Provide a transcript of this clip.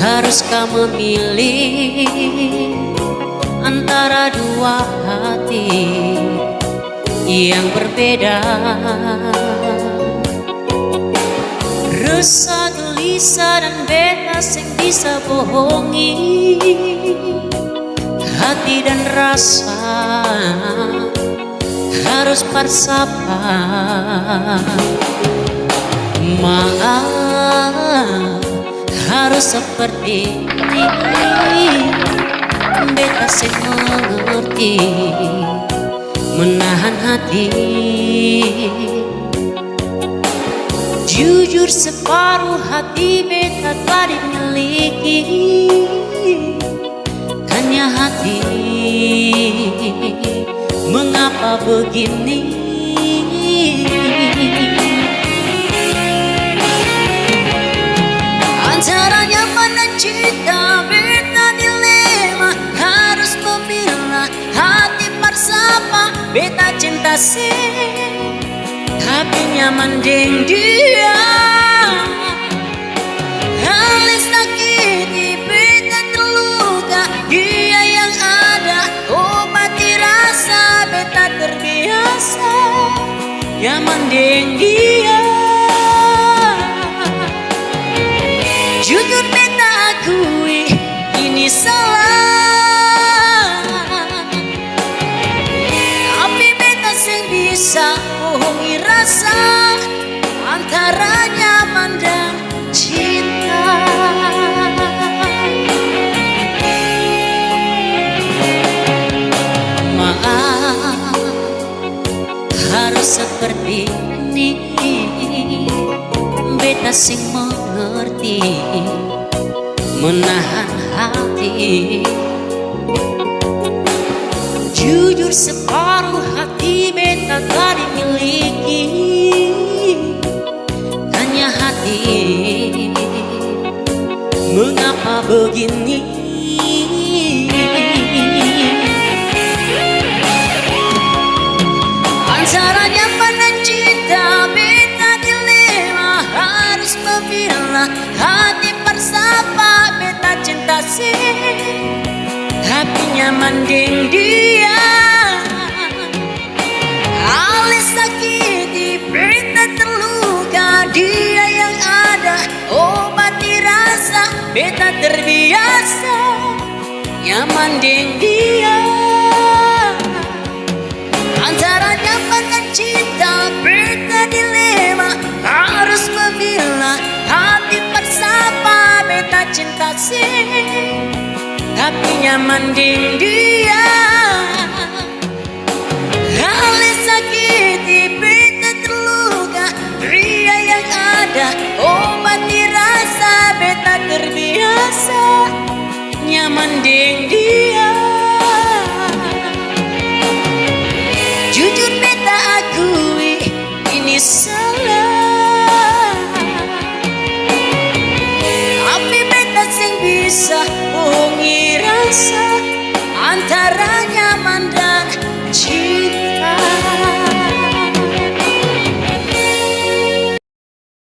Haruskah memilih antara dua hati yang berbeda? Resah, gelisah, dan beta sing bisa bohongi hati dan rasa. Harus bersapa, maaf harus seperti ini. Beta sing mengerti menahan hati. Jujur separuh hati beta telah dimiliki, hanya hati. Mengapa begini? Antara nyaman dan cinta, beta dilema. Harus memilah hati bersama. Beta cinta sih, tapi nyaman deng dia. Alis sakiti, beta terluka. Dia yang ada obati rasa. Beta terbiasa nyaman deng dia. Jujur beta akui ini salah, tapi beta sing bisa bohongi rasa antara nyaman dan cinta. Maaf harus seperti ini. Beta sing mengerti menahan hati. Jujur separuh hati beta telah dimiliki, hanya hati. Mengapa begini? Antara nyaman dan cinta, beta dilema. Harus memilah hati bersama. Beta cinta sih, tapi nyaman deng dia. Alis sakiti, beta terluka. Dia yang ada obati rasa. Beta terbiasa nyaman deng dia. Antara nyaman dan cinta, beta dilema. Harus memilah hati bersama. Beta cinta sih, tapi nyaman deng dia. Alis sakiti, beta terluka. Dia yang ada obati rasa. Beta terbiasa nyaman deng dia. Jujur beta akui ini